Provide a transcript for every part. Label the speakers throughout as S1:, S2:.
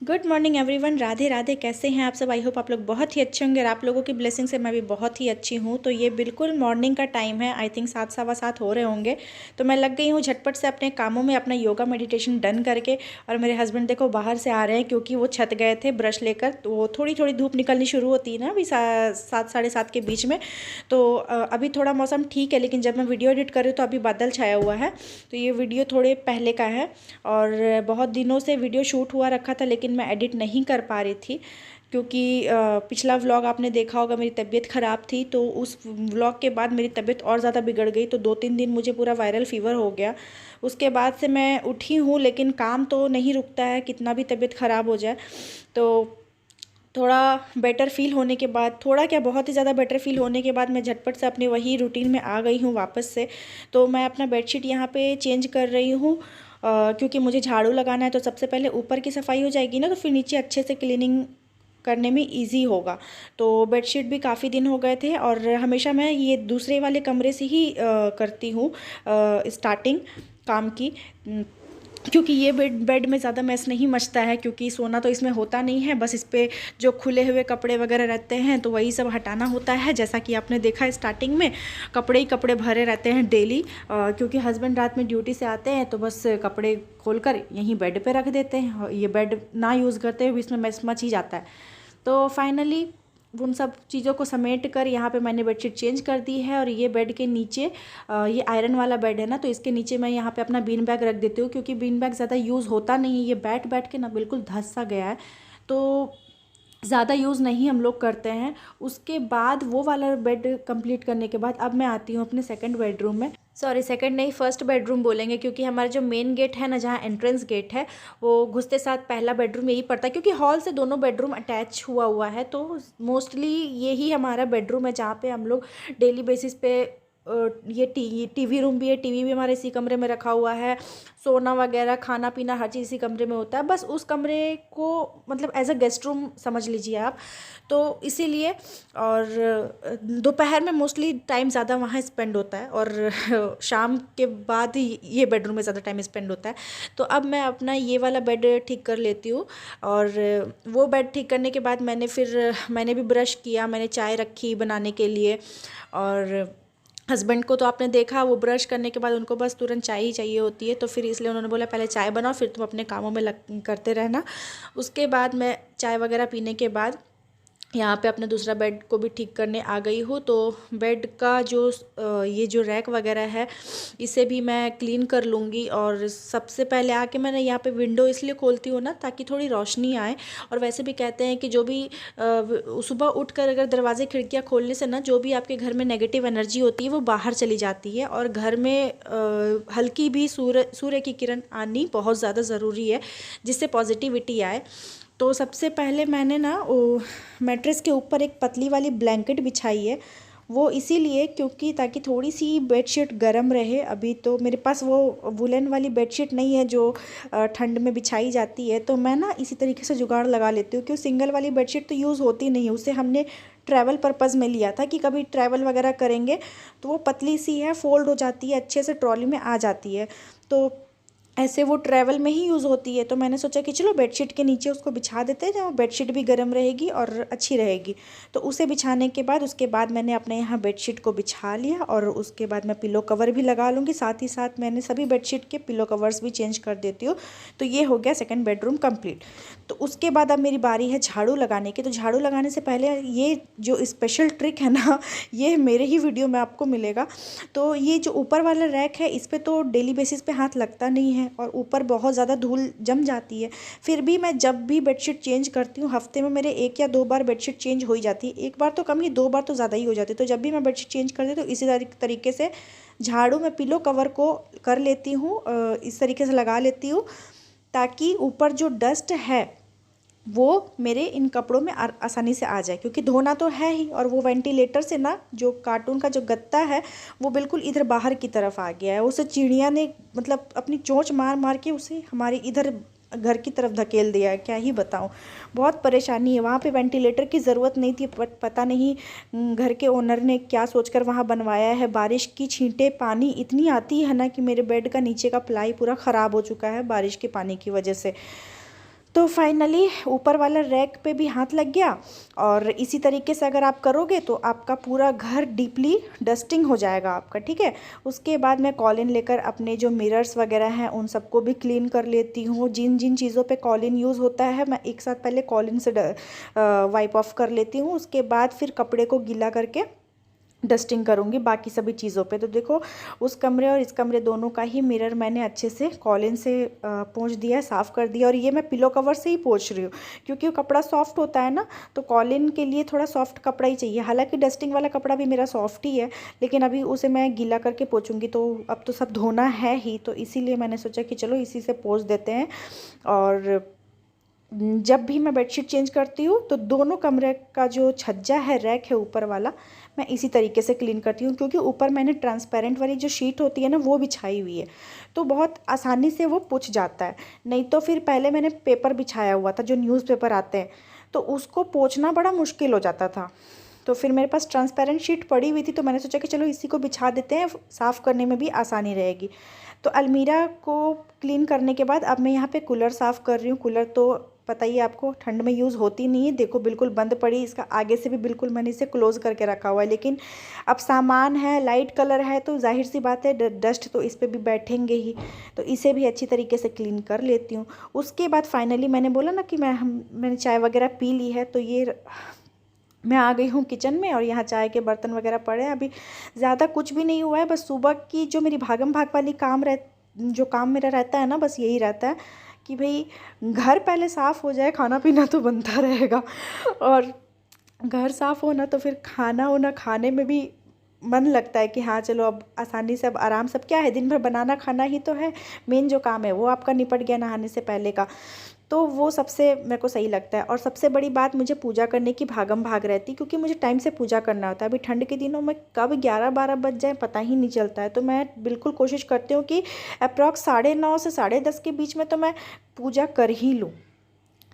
S1: Good morning everyone. Radhe Radhe. कैसे हैं आप सब? आई होप आप लोग बहुत ही अच्छे होंगे और आप लोगों की ब्लेसिंग से मैं भी बहुत ही अच्छी हूँ। तो ये बिल्कुल मॉर्निंग का टाइम है। आई थिंक 7 सवा 7 हो रहे होंगे। तो मैं लग गई हूँ झटपट से अपने कामों में, अपना योगा मेडिटेशन डन करके। और मेरे हस्बैंड देखो बाहर से आ रहे हैं क्योंकि वो छत गए थे ब्रश लेकर। तो वो थोड़ी थोड़ी धूप निकलनी शुरू होती है ना अभी 7 साढ़े 7 के बीच में। तो अभी थोड़ा मौसम ठीक है, लेकिन जब मैं वीडियो एडिट कर रही हूँ तो अभी बादल छाया हुआ है। तो ये वीडियो थोड़े पहले का है और बहुत दिनों से वीडियो शूट हुआ रखा था, लेकिन मैं एडिट नहीं कर पा रही थी क्योंकि पिछला व्लॉग आपने देखा होगा, मेरी तबीयत ख़राब थी। तो उस व्लॉग के बाद मेरी तबीयत और ज़्यादा बिगड़ गई। तो 2-3 दिन मुझे पूरा वायरल फ़ीवर हो गया। उसके बाद से मैं उठी हूँ, लेकिन काम तो नहीं रुकता है कितना भी तबीयत ख़राब हो जाए। तो थोड़ा बेटर फ़ील होने के बाद, थोड़ा क्या बहुत ही ज़्यादा बेटर फ़ील होने के बाद मैं झटपट से अपने वही रूटीन में आ गई हूँ वापस से। तो मैं अपना बेडशीट यहाँ पे चेंज कर रही हूँ क्योंकि मुझे झाड़ू लगाना है। तो सबसे पहले ऊपर की सफाई हो जाएगी ना, तो फिर नीचे अच्छे से क्लीनिंग करने में इजी होगा। तो बेडशीट भी काफ़ी दिन हो गए थे और हमेशा मैं ये दूसरे वाले कमरे से ही करती हूँ स्टार्टिंग काम की। क्योंकि ये बेड में ज़्यादा मैस नहीं मचता है, क्योंकि सोना तो इसमें होता नहीं है। बस इस पे जो खुले हुए कपड़े वगैरह रहते हैं तो वही सब हटाना होता है। जैसा कि आपने देखा स्टार्टिंग में कपड़े ही कपड़े भरे रहते हैं डेली, क्योंकि हस्बैंड रात में ड्यूटी से आते हैं तो बस कपड़े खोलकर यहीं बेड पे रख देते हैं। ये बेड ना यूज़ करते हुए इसमें मैस मच ही जाता है। तो फाइनली उन सब चीज़ों को समेट कर यहाँ पे मैंने बेडशीट चेंज कर दी है। और ये बेड के नीचे ये आयरन वाला बेड है ना, तो इसके नीचे मैं यहाँ पे अपना बीन बैग रख देती हूँ, क्योंकि बीन बैग ज़्यादा यूज़ होता नहीं है। ये बैठ बैठ के ना बिल्कुल धँस सा गया है, तो ज़्यादा यूज़ नहीं हम लोग करते हैं। उसके बाद वो वाला बेड कंप्लीट करने के बाद अब मैं आती हूँ अपने सेकंड बेडरूम में। सॉरी, सेकंड नहीं, फर्स्ट बेडरूम बोलेंगे, क्योंकि हमारा जो मेन गेट है ना, जहाँ एंट्रेंस गेट है, वो घुसते साथ पहला बेडरूम यही पड़ता है, क्योंकि हॉल से दोनों बेडरूम अटैच हुआ है। तो मोस्टली यही हमारा बेडरूम है जहाँ पे हम लोग डेली बेसिस पे ये टीवी रूम भी है, टीवी भी हमारे इसी कमरे में रखा हुआ है। सोना वगैरह खाना पीना हर चीज़ इसी कमरे में होता है। बस उस कमरे को मतलब एज अ गेस्ट रूम समझ लीजिए आप। तो इसीलिए, और दोपहर में मोस्टली टाइम ज़्यादा वहाँ स्पेंड होता है और शाम के बाद ही ये बेडरूम में ज़्यादा टाइम स्पेंड होता है। तो अब मैं अपना ये वाला बेड ठीक कर लेती हूँ। और वो बेड ठीक करने के बाद मैंने भी ब्रश किया, मैंने चाय रखी बनाने के लिए। और हस्बैंड को तो आपने देखा, वो ब्रश करने के बाद उनको बस तुरंत चाय ही चाहिए होती है। तो फिर इसलिए उन्होंने बोला पहले चाय बनाओ, फिर तुम अपने कामों में करते रहना। उसके बाद मैं चाय वगैरह पीने के बाद यहाँ पे अपने दूसरा बेड को भी ठीक करने आ गई हूँ। तो बेड का ये जो रैक वगैरह है, इसे भी मैं क्लीन कर लूँगी। और सबसे पहले आके मैंने यहाँ पे विंडो इसलिए खोलती हूँ ना, ताकि थोड़ी रोशनी आए। और वैसे भी कहते हैं कि जो भी सुबह उठकर अगर दरवाजे खिड़कियाँ खोलने से ना, जो भी आपके घर में नेगेटिव एनर्जी होती है वो बाहर चली जाती है। और घर में हल्की भी सूर्य की किरण आनी बहुत ज़्यादा ज़रूरी है, जिससे पॉजिटिविटी आए। तो सबसे पहले मैंने ना वो मैट्रेस के ऊपर एक पतली वाली ब्लैंकेट बिछाई है। वो इसीलिए क्योंकि ताकि थोड़ी सी बेडशीट गर्म रहे। अभी तो मेरे पास वो वुलन वाली बेडशीट नहीं है जो ठंड में बिछाई जाती है। तो मैं ना इसी तरीके से जुगाड़ लगा लेती हूँ, क्योंकि सिंगल वाली बेडशीट तो यूज़ होती नहीं है। उसे हमने ट्रैवल पर्पज़ में लिया था कि कभी ट्रैवल वगैरह करेंगे तो वो पतली सी है, फ़ोल्ड हो जाती है, अच्छे से ट्रॉली में आ जाती है। तो ऐसे वो ट्रैवल में ही यूज़ होती है। तो मैंने सोचा कि चलो बेडशीट के नीचे उसको बिछा देते हैं, जहाँ बेडशीट भी गर्म रहेगी और अच्छी रहेगी। तो उसे बिछाने के बाद उसके बाद मैंने अपने यहाँ बेडशीट को बिछा लिया। और उसके बाद मैं पिलो कवर भी लगा लूँगी, साथ ही साथ मैंने सभी बेडशीट के पिलो कवर्स भी चेंज कर देती हूँ। तो ये हो गया सेकेंड बेडरूम कम्प्लीट। तो उसके बाद अब मेरी बारी है झाड़ू लगाने की। तो झाड़ू लगाने से पहले ये जो स्पेशल ट्रिक है ना, ये मेरे ही वीडियो में आपको मिलेगा। तो ये जो ऊपर वाला रैक है, इस पर तो डेली बेसिस पे हाथ लगता नहीं है और ऊपर बहुत ज़्यादा धूल जम जाती है। फिर भी मैं जब भी बेडशीट चेंज करती हूँ, हफ्ते में मेरे 1 या 2 बार बेडशीट चेंज हो ही जाती है। 1 बार तो कम ही, 2 बार तो ज़्यादा ही हो जाती है। तो जब भी मैं बेडशीट चेंज करती हूँ तो इसी तरीके से झाड़ू में पिलो कवर को कर लेती हूँ, इस तरीके से लगा लेती हूँ, ताकि ऊपर जो डस्ट है वो मेरे इन कपड़ों में आसानी से आ जाए। क्योंकि धोना तो है ही, और वो वेंटिलेटर से ना जो कार्टून का जो गत्ता है वो बिल्कुल इधर बाहर की तरफ आ गया है। उसे चिड़िया ने मतलब अपनी चोंच मार मार के उसे हमारे इधर घर की तरफ धकेल दिया है। क्या ही बताऊं, बहुत परेशानी है। वहाँ पे वेंटिलेटर की ज़रूरत नहीं थी, बट पता नहीं घर के ओनर ने क्या सोचकर वहाँ बनवाया है। बारिश की छींटें पानी इतनी आती है ना कि मेरे बेड का नीचे का प्लाई पूरा ख़राब हो चुका है बारिश के पानी की वजह से। तो फाइनली ऊपर वाला रैक पे भी हाथ लग गया। और इसी तरीके से अगर आप करोगे तो आपका पूरा घर डीपली डस्टिंग हो जाएगा आपका, ठीक है। उसके बाद मैं कॉलिन लेकर अपने जो मिरर्स वगैरह हैं उन सबको भी क्लीन कर लेती हूँ। जिन जिन चीज़ों पे कॉलिन यूज़ होता है मैं एक साथ पहले कॉलिन से वाइप ऑफ कर लेती हूँ। उसके बाद फिर कपड़े को गीला करके डस्टिंग करूँगी बाकी सभी चीज़ों पे। तो देखो उस कमरे और इस कमरे दोनों का ही मिरर मैंने अच्छे से कॉलिन से पोंछ दिया है, साफ़ कर दिया। और ये मैं पिलो कवर से ही पोंछ रही हूँ क्योंकि वो कपड़ा सॉफ्ट होता है ना, तो कॉलिन के लिए थोड़ा सॉफ्ट कपड़ा ही चाहिए। हालांकि डस्टिंग वाला कपड़ा भी मेरा सॉफ्ट ही है, लेकिन अभी उसे मैं गीला करके पोंछूंगी तो अब तो सब धोना है ही, तो इसीलिए मैंने सोचा कि चलो इसी से पोंछ देते हैं। और जब भी मैं बेडशीट चेंज करती हूँ तो दोनों कमरे का जो छज्जा है, रैक है ऊपर वाला, मैं इसी तरीके से क्लीन करती हूँ क्योंकि ऊपर मैंने ट्रांसपेरेंट वाली जो शीट होती है ना वो बिछाई हुई है, तो बहुत आसानी से वो पुछ जाता है। नहीं तो फिर पहले मैंने पेपर बिछाया हुआ था जो न्यूज़पेपर आते हैं, तो उसको पोंछना बड़ा मुश्किल हो जाता था। तो फिर मेरे पास ट्रांसपेरेंट शीट पड़ी हुई थी तो मैंने सोचा कि चलो इसी को बिछा देते हैं, साफ़ करने में भी आसानी रहेगी। तो अलमीरा को क्लीन करने के बाद अब मैं यहाँ पे कूलर साफ़ कर रही हूँ। कूलर तो पता ही है आपको ठंड में यूज़ होती नहीं है, देखो बिल्कुल बंद पड़ी, इसका आगे से भी बिल्कुल मैंने इसे क्लोज़ करके रखा हुआ है। लेकिन अब सामान है, लाइट कलर है, तो जाहिर सी बात है डस्ट तो इस पर भी बैठेंगे ही, तो इसे भी अच्छी तरीके से क्लीन कर लेती हूँ। उसके बाद फाइनली मैंने बोला ना कि मैंने चाय वगैरह पी ली है, तो ये मैं आ गई हूँ किचन में और यहाँ चाय के बर्तन वगैरह पड़े हैं। अभी ज़्यादा कुछ भी नहीं हुआ है, बस सुबह की जो मेरी भागम भाग वाली जो काम मेरा रहता है ना, बस यही रहता है कि भाई घर पहले साफ़ हो जाए, खाना पीना तो बनता रहेगा। और घर साफ़ होना तो फिर खाना होना खाने में भी मन लगता है कि हाँ चलो अब आसानी से, अब आराम से। अब क्या है, दिन भर बनाना खाना ही तो है, मेन जो काम है वो आपका निपट गया नहाने से पहले का, तो वो सबसे मेरे को सही लगता है। और सबसे बड़ी बात, मुझे पूजा करने की भागम भाग रहती क्योंकि मुझे टाइम से पूजा करना होता है। अभी ठंड के दिनों में कब 11-12 बज जाए पता ही नहीं चलता है, तो मैं बिल्कुल कोशिश करती हूँ कि अप्रॉक्स 9:30 से 10:30 के बीच में तो मैं पूजा कर ही लूँ।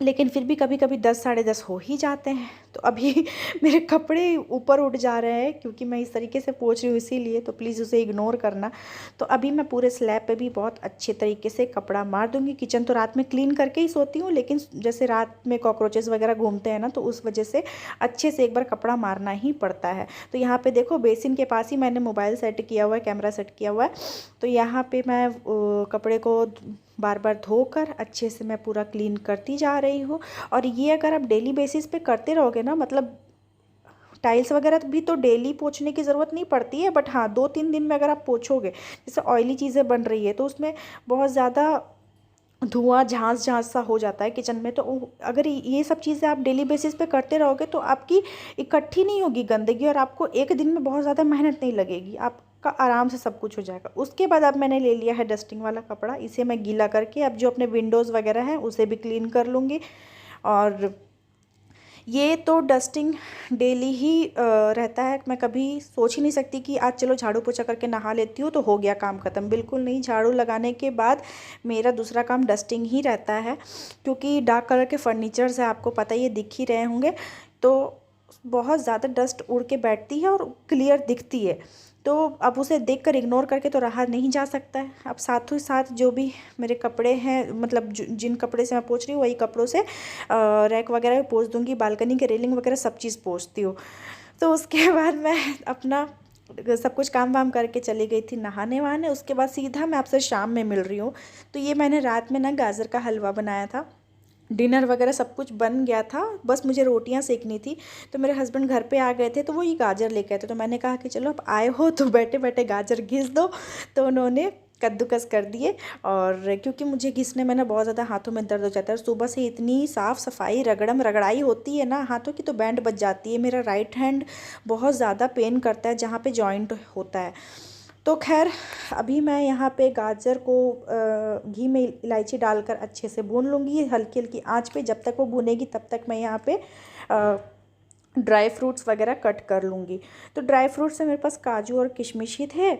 S1: लेकिन फिर भी कभी कभी 10 साढ़े 10 हो ही जाते हैं। तो अभी मेरे कपड़े ऊपर उठ जा रहे हैं क्योंकि मैं इस तरीके से पोंछ रही हूँ, इसीलिए, तो प्लीज़ उसे इग्नोर करना। तो अभी मैं पूरे स्लैब पे भी बहुत अच्छे तरीके से कपड़ा मार दूँगी। किचन तो रात में क्लीन करके ही सोती हूँ, लेकिन जैसे रात में कॉकरोचेस वगैरह घूमते हैं ना, तो उस वजह से अच्छे से एक बार कपड़ा मारना ही पड़ता है। तो यहाँ पर देखो बेसिन के पास ही मैंने मोबाइल सेट किया हुआ है, कैमरा सेट किया हुआ है। तो यहाँ पर मैं कपड़े को बार बार धोकर अच्छे से मैं पूरा क्लीन करती जा रही हूँ। और ये अगर आप डेली बेसिस पे करते रहोगे ना, मतलब टाइल्स वगैरह भी तो डेली पोंछने की ज़रूरत नहीं पड़ती है, बट हाँ 2-3 दिन में अगर आप पोंछोगे, जैसे ऑयली चीज़ें बन रही है तो उसमें बहुत ज़्यादा धुआं झांस झांस सा हो जाता है किचन में। तो अगर ये सब चीज़ें आप डेली बेसिस पे करते रहोगे तो आपकी इकट्ठी नहीं होगी गंदगी, और आपको एक दिन में बहुत ज़्यादा मेहनत नहीं लगेगी, आपका आराम से सब कुछ हो जाएगा। उसके बाद अब मैंने ले लिया है डस्टिंग वाला कपड़ा, इसे मैं गीला करके अब जो अपने विंडोज़ वगैरह हैं उसे भी क्लीन कर लूँगी। और ये तो डस्टिंग डेली ही रहता है। मैं कभी सोच ही नहीं सकती कि आज चलो झाड़ू पोछा करके नहा लेती हूँ तो हो गया काम ख़त्म, बिल्कुल नहीं। झाड़ू लगाने के बाद मेरा दूसरा काम डस्टिंग ही रहता है क्योंकि डार्क कलर के फर्नीचर्स है, आपको पता ही है, दिख ही रहे होंगे, तो बहुत ज़्यादा डस्ट उड़ के बैठती है और क्लियर दिखती है। तो अब उसे देखकर इग्नोर करके तो रहा नहीं जा सकता है। अब साथ ही साथ जो भी मेरे कपड़े हैं, मतलब जिन कपड़े से मैं पोंछ रही हूँ वही कपड़ों से रैक वगैरह भी पोंछ दूँगी, बालकनी के रेलिंग वगैरह सब चीज़ पोंछती हूँ। तो उसके बाद मैं अपना सब कुछ काम वाम करके चली गई थी नहाने वहाने। उसके बाद सीधा मैं आपसे शाम में मिल रही हूँ। तो ये मैंने रात में ना गाजर का हलवा बनाया था, डिनर वगैरह सब कुछ बन गया था, बस मुझे रोटियां सेकनी थी। तो मेरे हस्बैंड घर पे आ गए थे तो वो ये गाजर लेके आए थे, तो मैंने कहा कि चलो अब आए हो तो बैठे बैठे गाजर घिस दो। तो उन्होंने कद्दूकस कर दिए। और क्योंकि मुझे घिसने में ना बहुत ज़्यादा हाथों में दर्द हो जाता है, सुबह से इतनी साफ़ सफाई रगड़ाई होती है ना हाथों की, तो बैंड बज जाती है। मेरा राइट हैंड बहुत ज़्यादा पेन करता है जहाँ पे जॉइंट होता है। तो खैर अभी मैं यहाँ पे गाजर को घी में इलायची डालकर अच्छे से भून लूँगी हल्की हल्की आंच पे। जब तक वो भुनेगी तब तक मैं यहाँ पे ड्राई फ्रूट्स वगैरह कट कर लूँगी। तो ड्राई फ्रूट्स में मेरे पास काजू और किशमिश ही थे,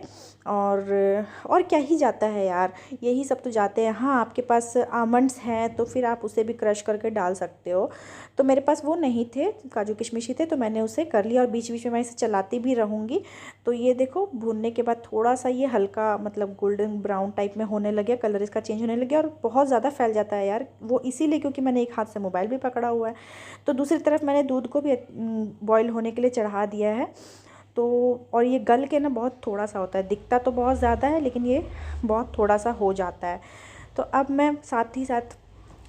S1: और क्या ही जाता है यार, यही सब तो जाते हैं। हाँ, आपके पास आमंड्स हैं तो फिर आप उसे भी क्रश करके डाल सकते हो। तो मेरे पास वो नहीं थे, काजू किशमिश ही थे, तो मैंने उसे कर लिया और बीच बीच में मैं इसे चलाती भी रहूँगी। तो ये देखो भूनने के बाद थोड़ा सा ये हल्का मतलब गोल्डन ब्राउन टाइप में होने लगे, कलर इसका चेंज होने लगे, और बहुत ज़्यादा फैल जाता है यार वो, इसीलिए क्योंकि मैंने एक हाथ से मोबाइल भी पकड़ा हुआ है। तो दूसरी तरफ मैंने दूध को भी बॉईल होने के लिए चढ़ा दिया है। तो और ये गल के ना बहुत थोड़ा सा होता है, दिखता तो बहुत ज़्यादा है लेकिन ये बहुत थोड़ा सा हो जाता है। तो अब मैं साथ ही साथ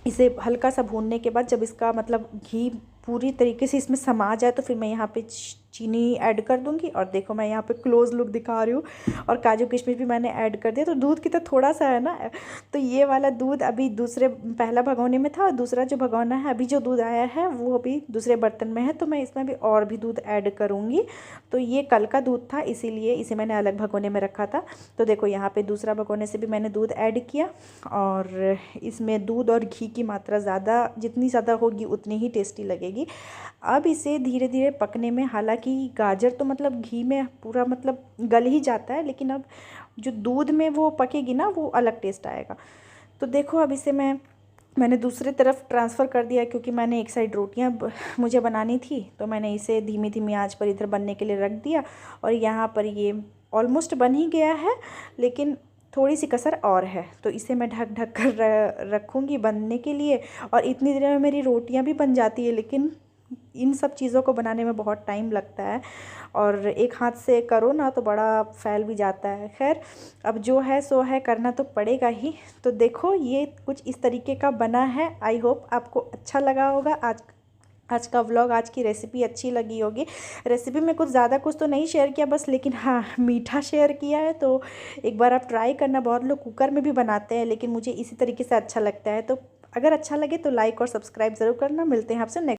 S1: इसे हल्का सा भूनने के बाद जब इसका मतलब घी पूरी तरीके से इसमें समा जाए तो फिर मैं यहाँ पे चीनी ऐड कर दूँगी। और देखो मैं यहाँ पे क्लोज लुक दिखा रही हूँ, और काजू किशमिश भी मैंने ऐड कर दिया। तो दूध की तो थोड़ा सा है ना, तो ये वाला दूध अभी दूसरे पहला भगोने में था, और दूसरा जो भगोना है अभी जो दूध आया है वो अभी दूसरे बर्तन में है, तो मैं इसमें भी और भी दूध ऐड करूँगी। तो ये कल का दूध था इसीलिए इसे मैंने अलग भगोने में रखा था। तो देखो यहाँ पे दूसरा भगोने से भी मैंने दूध ऐड किया, और इसमें दूध और घी की मात्रा ज़्यादा, जितनी ज़्यादा होगी उतनी ही टेस्टी लगेगी। अब इसे धीरे धीरे पकने में, हालांकि गाजर तो मतलब घी में पूरा मतलब गल ही जाता है, लेकिन अब जो दूध में वो पकेगी ना वो अलग टेस्ट आएगा। तो देखो अब इसे मैंने दूसरी तरफ ट्रांसफ़र कर दिया, क्योंकि मैंने एक साइड रोटियां मुझे बनानी थी, तो मैंने इसे धीमी धीमी आंच पर इधर बनने के लिए रख दिया। और यहाँ पर ये ऑलमोस्ट बन ही गया है, लेकिन थोड़ी सी कसर और है, तो इसे मैं ढक ढक कर रखूँगी बनने के लिए। और इतनी देर में मेरी रोटियां भी बन जाती है, लेकिन इन सब चीज़ों को बनाने में बहुत टाइम लगता है, और एक हाथ से करो ना तो बड़ा फैल भी जाता है। खैर अब जो है सो है, करना तो पड़ेगा ही। तो देखो ये कुछ इस तरीके का बना है। आई होप आपको अच्छा लगा होगा आज का व्लॉग, आज की रेसिपी अच्छी लगी होगी। रेसिपी में कुछ ज़्यादा कुछ तो नहीं शेयर किया बस, लेकिन हाँ मीठा शेयर किया है। तो एक बार आप ट्राई करना, बहुत लोग कुकर में भी बनाते हैं, लेकिन मुझे इसी तरीके से अच्छा लगता है। तो अगर अच्छा लगे तो लाइक और सब्सक्राइब ज़रूर करना। मिलते हैं आपसे नेक्स्ट